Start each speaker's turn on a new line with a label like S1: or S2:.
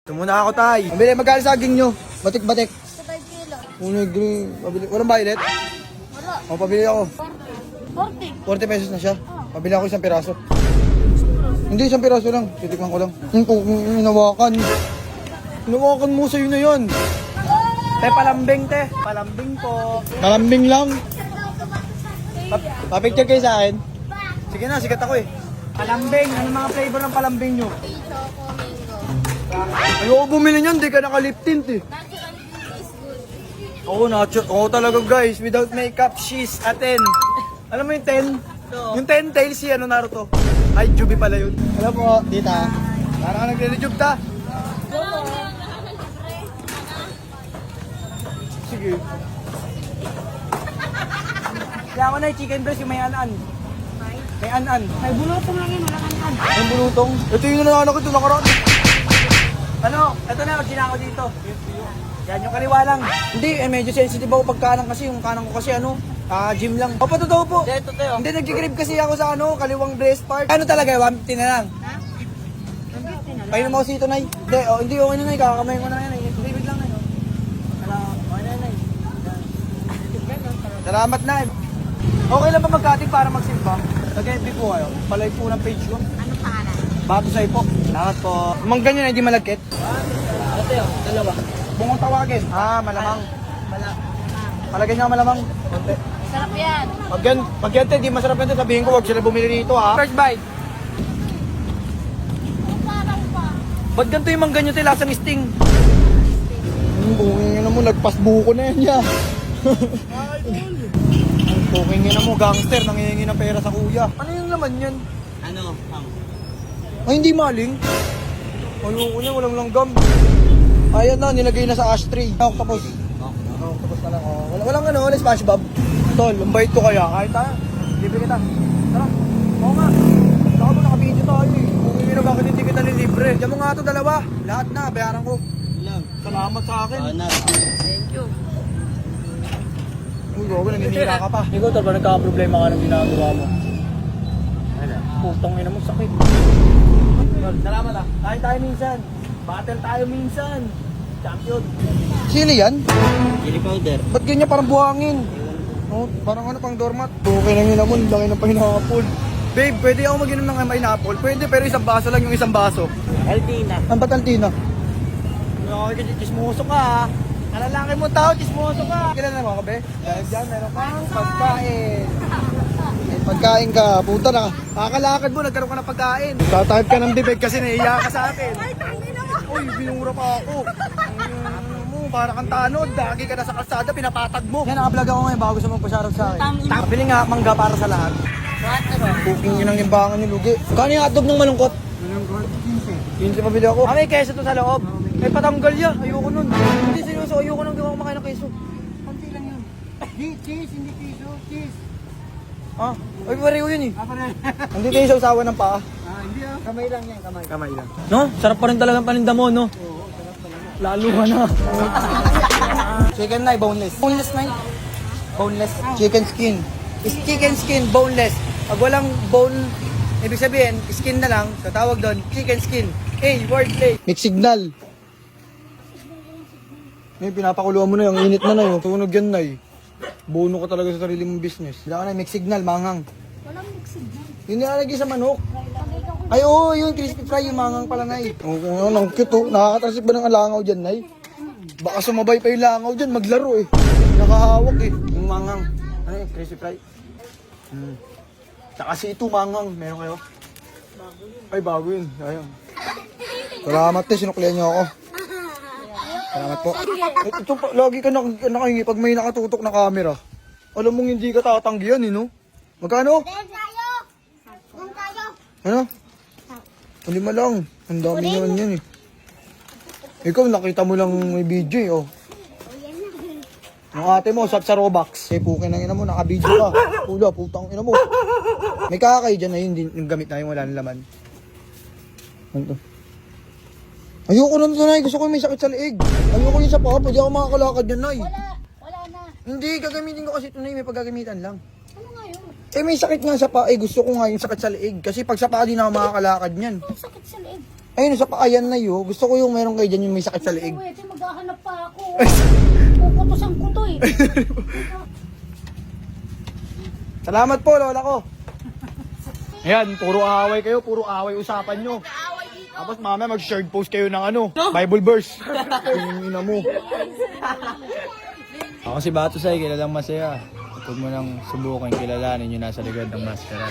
S1: Ito muna ako, tay. Mabili, magkano saging nyo? Batik-batik.
S2: Sa 5 kilo.
S1: Green. Pabili. Walang violet?
S2: Wala.
S1: O, pabili ako.
S2: 40.
S1: 40 pesos na siya. Pabili ako isang piraso. Hindi, isang piraso lang. Titikman ko lang. Hinawakan. Hinawakan mo, sa'yo na yan. Te, palambing, te. Palambing po. Palambing lang. Papicture kayo sa akin? Sige na, sikat ako eh. Palambing. Ano mga flavor ng palambing nyo?
S2: Choco mango.
S1: Ayoko bumili niyan, di ka naka-lip tint eh.
S2: Natural is good.
S1: Oo, oo talaga guys. Without makeup, she's a 10. Alam mo yung 10? Yung 10 tails si ano, Naruto. Ay, Jubi pala yun. Alam mo, tita. Parang ka nagre-rejuve ta. Sige. Kaya ako na yung chicken breast yung may an-an. May an-an.
S2: May bulutong lang yun, wala kan.
S1: May bulutong. Ito yung nanaanak ko, ito nakaraan. Ano? Ito na, mag ako dito. Yan yung kaliwa lang. Hindi, medyo sensitive ako pag kanang kasi. Yung kanang ko kasi ano, gym lang. O, totoo po. Hindi, nag-grip kasi ako sa ano, kaliwang breast part. Ano talaga, 150 na lang. Painom ako sito, Nay. Hindi, hindi okay na, Nay. Kakakamay ko na yan. Bibig lang, Nay. Okay na, Nay. Salamat, Nay. Okay lang ba magkating para magsimba? Nag-FB po kayo. Palike po ng page ko.
S2: Ano pangalan?
S1: Bato sa'yo po. Salamat po. Mang ganyan, hindi malagkit. Ate, dalawa. Bungong tawagin. Malamang. Palagyan niya malamang. Konti.
S2: Sarap yan.
S1: Pag yan, hindi masarap yan. Sabihin ko, huwag sila bumili rito, ha. First bite.
S2: Parang pa.
S1: Ba't ganito yung mangga nyo tayo lasang sting? Bunging na mo, nagpasbuko na yan niya. Bunging na mo, gangster, nangihingi ng pera sa kuya. Ano yung laman yan?
S3: Ano?
S1: Ay, hindi maling. Ayoko niya, walang langgam. Ayan na, nilagay na sa ashtray. Octopus. Octopus na lang. Walang ano, walang SpongeBob. Tol, ang bait ko kaya. Kahit tayo, libre kita. Tara. Oo nga. Saka mo, nakabidyo tayo eh. Kung na bakit hindi kita nilibre. Diyan mo nga ito, dalawa. Lahat na, bayaran ko.
S3: Lang.
S1: Salamat sa akin.
S3: Na.
S2: Thank you.
S1: Uy, gogo, naninira ka pa. Ikaw, tol, ba nagkakaproblema ka ng ginagawa mo? Putang ina mo, sakit. Salamat ah. Kain tayo minsan. Battle tayo minsan. Champion. Sili yan?
S3: Chili powder.
S1: Ba't ganyan parang buhangin? Oh, parang ano pang doormat. Okay lang yun naman, laki ng pineapple. Babe, pwede ako mag-inom ng pineapple? Pwede, pero isang baso lang yung isang baso.
S3: Altina.
S1: Ang ba't Altina? Okay, chismoso ka ha. Kalalaki mo tao, chismoso ka. Kailan mo ako, be? Dahil dyan, meron kang pagkain. May pagkain ka, puta na. Kakalakad mo, nagkaroon ka ng pagkain. Tatahip ka ng bibig kasi naiiyak ka sa akin. Uy, binura pa ako. Para kang tanod, lagi ka na sa kalsada, pinapatag mo. Yan, naka-vlog ako ngayon, bago gusto mong pasarap sa akin. Pili nga, mangga para sa lahat. Cooking yun ang limbangan ni Lugi. Kano yung hotdog ng malungkot? Malungkot, 15. 15 pabili ako. May keso to sa loob. May patanggal yan, ayoko nun. Hindi seryoso, ayoko nang gawa kumakain ng keso.
S3: Konti lang yun. Cheese, hindi piso. Cheese.
S1: Ay, pareho yun eh. Hindi kayo sa usawa ng paa.
S3: Hindi ah. Kamay lang yan, kamay.
S1: Kamay lang. No? Sarap pa rin talagang paninda mo, no?
S3: Oo, sarap talaga.
S1: Lalo ka na. Chicken na, boneless. Boneless na boneless. Chicken skin. Is chicken skin, boneless. Pag walang bone, ibig sabihin, skin na lang, tatawag doon, chicken skin. Hey, wordplay. Mix signal. May pinapakuluan mo na yung init na na yun. Tunog yan na eh. Bono ka talaga sa sarili mong business. Wala ka na, mix signal, manghang.
S2: Walang mixing yan.
S1: Yun nilalagay sa manok. Ay, oo, yung crispy fry, yung mangang pala, Nay. Oo, ang cute, oh. Nakakatasik ba ng langaw dyan, Nay? Baka sumabay pa yung langaw dyan, maglaro, eh. Nakahawak, eh. Yung mangang. Ano yung crispy fry? Tsaka si ito, mangang. Meron kayo? Ay, bago yun. Ayun. Salamat, te. Sinuklihan niyo ako. Salamat po. Ito, lagi ka nakahingi pag may nakatutok na camera. Alam mong hindi ka tatanggihan, eh, no? Magkano? Ano? Lima lang. Ang dami naman yan eh. Ikaw nakita mo lang may video eh oh. Yung ate mo, sa Robux. Eh pukin ang ina mo, naka-video ka. Pula, putang ina mo. May kakay dyan na yun, yung gamit na yung wala ng laman. Ano to? Ayoko na ito, Nay. Gusto ko may sakit sa liig. Ayoko yun sa paa. Pwede ako makakalakad yan, Nay.
S2: Wala na.
S1: Hindi, gagamitin ko kasi ito, Nay. May paggagamitan lang.
S2: Ano nga yun?
S1: Eh may sakit nga sa paa. Eh gusto ko nga yung sakit sa liig. Kasi pag sa paa di na ako makakalakad niyan.
S2: Ang sakit sa leeg.
S1: Ayun, sa paayan na yun. Gusto ko yung meron kayo dyan yung may sakit sa leeg.
S2: Pwede, maghahanap pa ako. Puputusan ko to eh.
S1: Salamat po, lola ko. Ayan, puro away kayo, puro away usapan nyo. Tapos mamaya mag-shared post kayo ng ano, Bible verse. Yung ina mo. Ako si Batusay, kilalang masaya. Huwag mo nang subukan kilalanin yung nasa likod ng maskara.